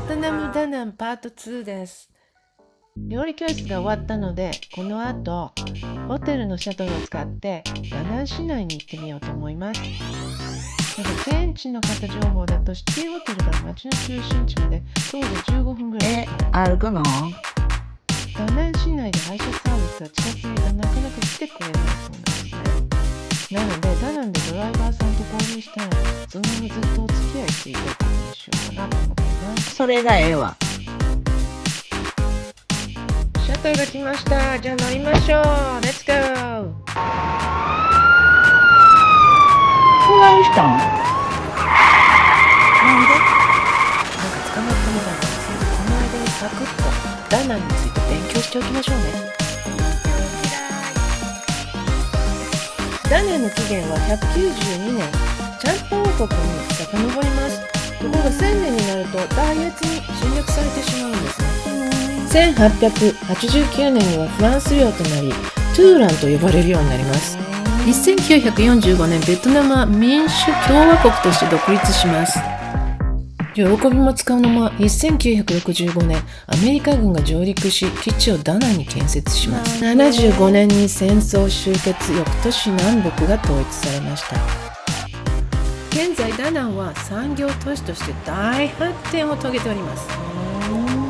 トナムダナンパート2です。料理教室が終わったので、この後ホテルのシャトルを使ってダナン市内に行ってみようと思います。現地の方情報だとシティホテルから街の中心地まで徒歩で15分ぐらい。歩くの？ダナン市内で配車サービスは近すぎてなかなか来てくれないそうなんですね。なのでダナンでドライバーさんと合流したらそのままずっとお付き合いしていただくことにしようかなと思っています。それがええわ。シャトルが来ました。じゃあ乗りましょう。レッツゴー。不安したん？なんで？なんか捕まったみたいなんですけど、この間にサクッとダナンについて勉強しておきましょうね。ダナンの起源は192年、チャンパ王国に遡ります。ところが1000年になると大越に侵略されてしまうんですね。1889年にはフランス領となり、トゥーランと呼ばれるようになります。1945年、ベトナムは民主共和国として独立します。喜びも使うのも1965年、アメリカ軍が上陸し、基地をダナンに建設します。75年に戦争終結、翌年南北が統一されました。現在ダナンは産業都市として大発展を遂げております。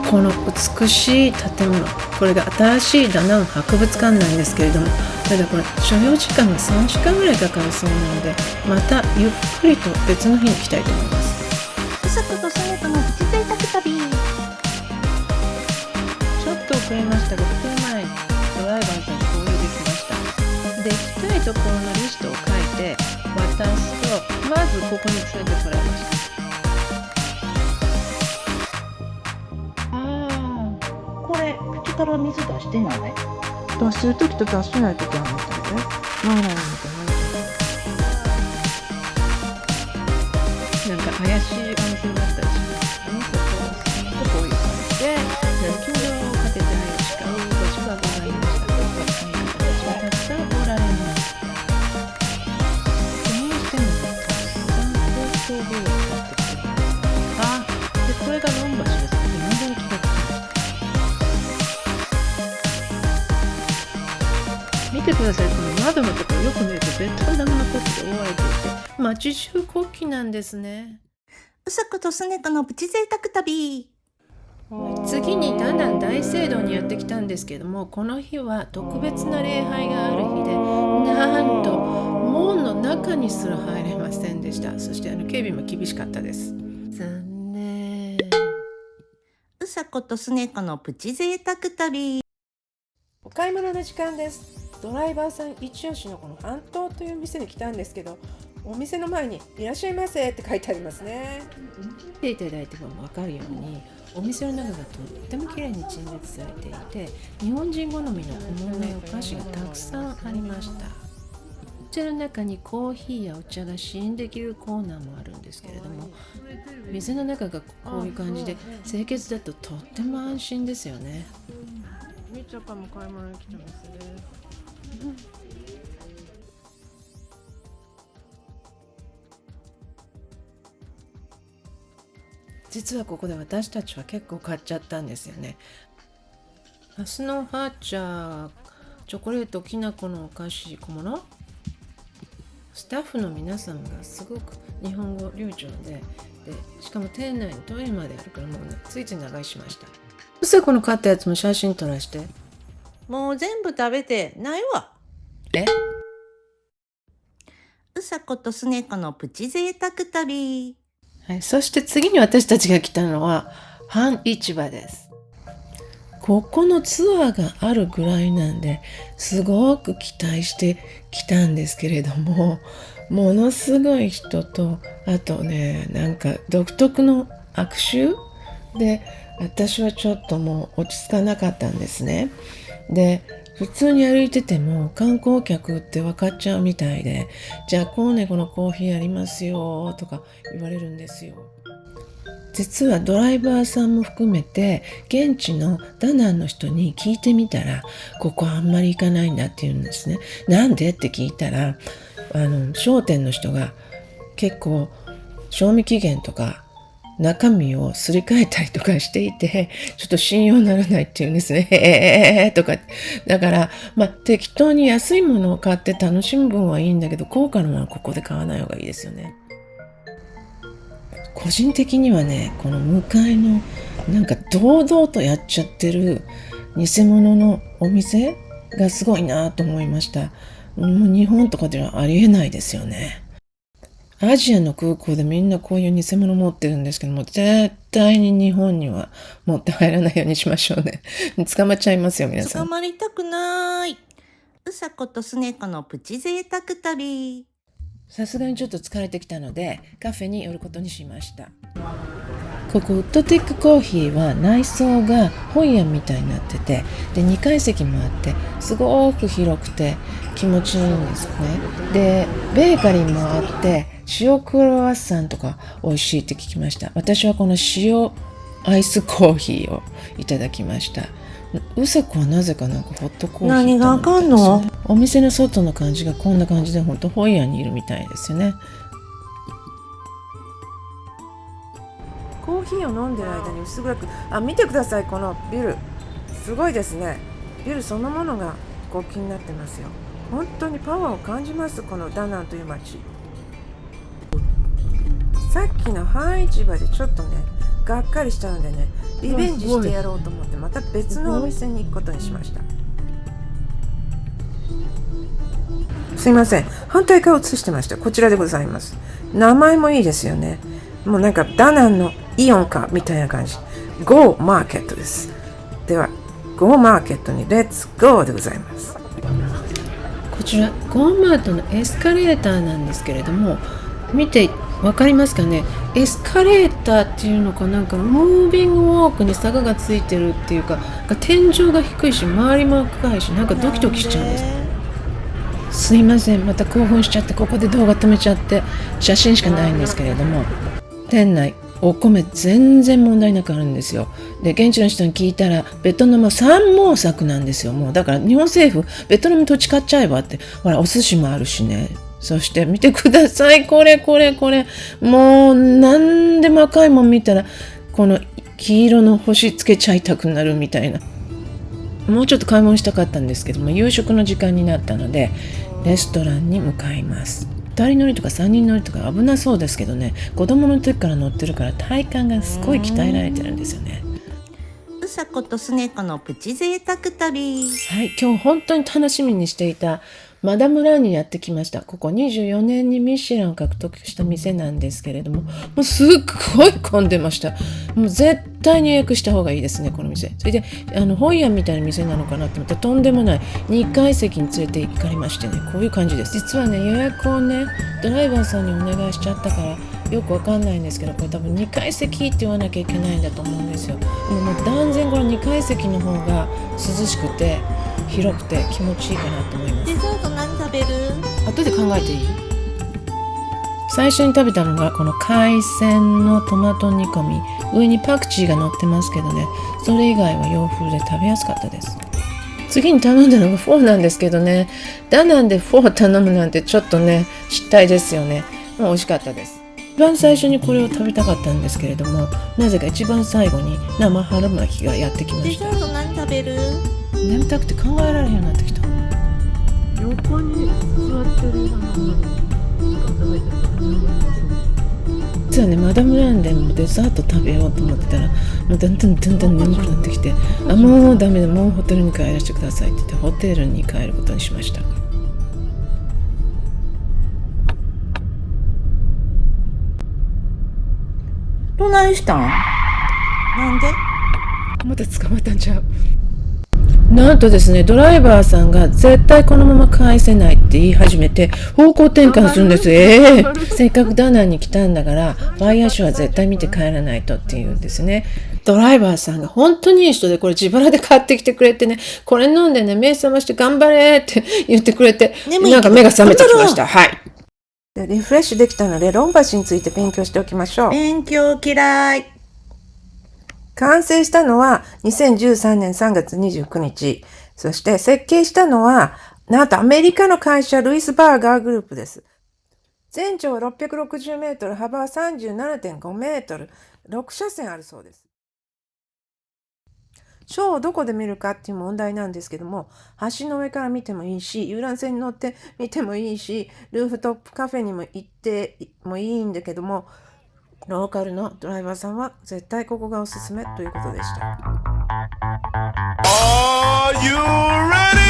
この美しい建物、これが新しいダナン博物館なんですけれども、ただこれ所要時間が3時間ぐらいかかるそうなので、またゆっくりと別の日に来たいと思います。うさことそねとのプチ贅沢旅。ちょっと遅れましたが、1分前にドライバーさんに合流できました。で、行きたいところのリストを書いて渡すと、まずここに連れてこられました。これ口から水出してない？出してる時と出してない時あるんですけどね。マナーみたいな。なんか怪しいお店だったりしますね。そこをこういう感じで金魚をかけてないしか場所がございました。こういう方たちがたくさんおられます。どうしてもね、たくさん高層ビルを使ってきてるんですね。でこれがロン橋です。未だに気がつきました。見てください。この窓のところよく見るとベトナムの国旗で覆われていて、街中国旗なんですね。うさことすねとのプチ贅沢旅。次にダナン大聖堂にやってきたんですけども、この日は特別な礼拝がある日で、なんと門の中にすら入れませんでした。そして警備も厳しかったです。残念。うさことすねこのプチ贅沢旅。お買い物の時間です。ドライバーさん一押しのこの半島という店に来たんですけど、お店の前にいらっしゃいませって書いてありますね。見ていただいても分かるように、お店の中がとっても綺麗に陳列されていて、日本人好みの小物やお菓子がたくさんありました。お店の中にコーヒーやお茶が試飲できるコーナーもあるんですけれども、店の中がこういう感じで清潔だととっても安心ですよね。みちゃかも買い物に来てますね。実はここで私たちは結構買っちゃったんですよね。ハスの葉茶、チョコレート、きな粉のお菓子、小物。スタッフの皆さんがすごく日本語流暢で、しかも店内にトイレまであるからもうついつい長居しました。うさこの買ったやつも写真撮らして。もう全部食べてないわ。うさことすねこのプチ贅沢旅。はい、そして次に私たちが来たのは半市場です。ここのツアーがあるぐらいなんで、すごく期待してきたんですけれども、ものすごい人と、あとね、なんか独特の悪臭で、私はちょっともう落ち着かなかったんですね。で、普通に歩いてても観光客って分かっちゃうみたいで、じゃあこのコーヒーありますよとか言われるんですよ。実はドライバーさんも含めて現地のダナンの人に聞いてみたら、ここあんまり行かないんだって言うんですね。なんでって聞いたら、商店の人が結構賞味期限とか中身をすり替えたりとかしていて、ちょっと信用ならないっていうんですね。とか。だから、適当に安いものを買って楽しむ分はいいんだけど、高価なものはここで買わない方がいいですよね。個人的にはね、この向かいのなんか堂々とやっちゃってる偽物のお店がすごいなと思いました。もう日本とかではありえないですよね。アジアの空港でみんなこういう偽物持ってるんですけども、絶対に日本には持って入らないようにしましょうね。捕まっちゃいますよ、皆さん。捕まりたくない。うさことすねこのプチ贅沢旅。さすがにちょっと疲れてきたので、カフェに寄ることにしました。ここウッドテックコーヒーは内装が本屋みたいになってて、で2階席もあってすごく広くて気持ちいいんですね。でベーカリーもあって塩クロワッサンとか美味しいって聞きました。私はこの塩アイスコーヒーをいただきました。うさこはなぜかなんかホットコーヒー何があかんの？お店の外の感じがこんな感じで本当本屋にいるみたいですよね。コーヒーを飲んでる間に薄暗く、見てください、このビルすごいですね。ビルそのものがこう気になってますよ。本当にパワーを感じます、このダナンという街。さっきの半市場でちょっとねがっかりしたのでね、リベンジしてやろうと思ってまた別のお店に行くことにしました。すいません、反対側を映してました。こちらでございます。名前もいいですよね。もうなんかダナンのイオンかみたいな感じ。Go マーケットです。では Go マーケットにレッツゴーでございます。こちら Go マートのエスカレーターなんですけれども、見てわかりますかね。エスカレーターっていうのか、なんかムービングウォークに坂がついてるっていうか、天井が低いし周りも深いし、なんかドキドキしちゃうんです。すいません、また興奮しちゃってここで動画止めちゃって写真しかないんですけれども、店内お米全然問題なくあるんですよ。で現地の人に聞いたらベトナムは三毛作なんですよ。もうだから日本政府ベトナム土地買っちゃえばって、ほらお寿司もあるしね。そして見てください、これもう何でも赤いもん見たらこの黄色の星つけちゃいたくなるみたいな。もうちょっと買い物したかったんですけども、夕食の時間になったのでレストランに向かいます。2人乗りとか3人乗りとか危なそうですけどね、子供の時から乗ってるから体幹がすごい鍛えられてるんですよね。うさことすねこのプチ贅沢旅。はい、今日本当に楽しみにしていたマダムランにやってきました。ここ24年にミシュランを獲得した店なんですけれども、もうすっごい混んでました。もう絶対に予約した方がいいですね、この店。それで本屋みたいな店なのかなって思ったらとんでもない2階席に連れて行かれましてね、こういう感じです。実はね、予約をねドライバーさんにお願いしちゃったからよくわかんないんですけど、これ多分2階席って言わなきゃいけないんだと思うんですよ。もう断然この2階席の方が涼しくて広くて気持ちいいかなと思います。デザート何食べる？後で考えていい？最初に食べたのがこの海鮮のトマト煮込み、上にパクチーが乗ってますけどね、それ以外は洋風で食べやすかったです。次に頼んだのがフォーなんですけどね、ダナンでフォー頼むなんてちょっとね失態ですよね。もう美味しかったです。一番最初にこれを食べたかったんですけれども、なぜか一番最後に生春巻きがやってきまデした。ザート何食べる？眠たくて考えられへんようになってきた。横に座ってる実はね、マダムランでもデザート食べようと思ってたら、もうだんだん眠くなってきて、もうダメだ、もうホテルに帰らせてくださいって言ってホテルに帰ることにしました。どないしたん？なんで？また捕まったんちゃう？なんとですね、ドライバーさんが絶対このまま返せないって言い始めて方向転換するんです。せっかくダナンに来たんだからバイヤーショーは絶対見て帰らないとって言うんですね。ドライバーさんが本当にいい人で、これ自腹で買ってきてくれてね、これ飲んでね目覚まして頑張れって言ってくれて、なんか目が覚めてきました。はい。リフレッシュできたのでロンバシについて勉強しておきましょう。勉強嫌い。完成したのは2013年3月29日。そして設計したのは、なんとアメリカの会社ルイスバーガーグループです。全長660メートル、幅は37.5メートル、6車線あるそうです。ショーをどこで見るかっていう問題なんですけども、橋の上から見てもいいし、遊覧船に乗って見てもいいし、ルーフトップカフェにも行ってもいいんだけども、ローカルのドライバーさんは絶対ここがおすすめということでした。Are you ready?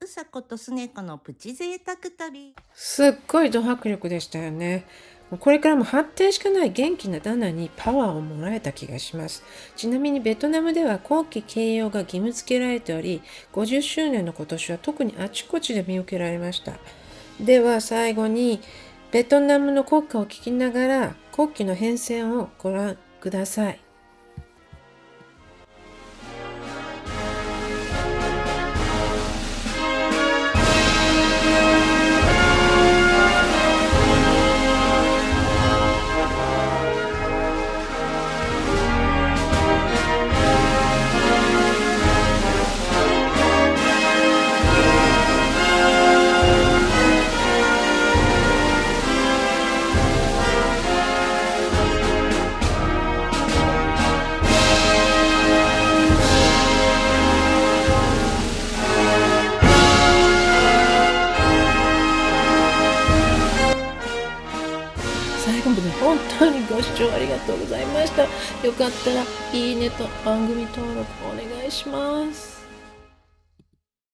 うさことすねこのプチ贅沢旅。すっごいド迫力でしたよね。これからも発展しかない元気なダナにパワーをもらえた気がします。ちなみにベトナムでは国旗掲揚が義務付けられており、50周年の今年は特にあちこちで見受けられました。では最後にベトナムの国歌を聴きながら国旗の変遷をご覧ください。最後まで本当にご視聴ありがとうございました。よかったらいいねと番組登録お願いします。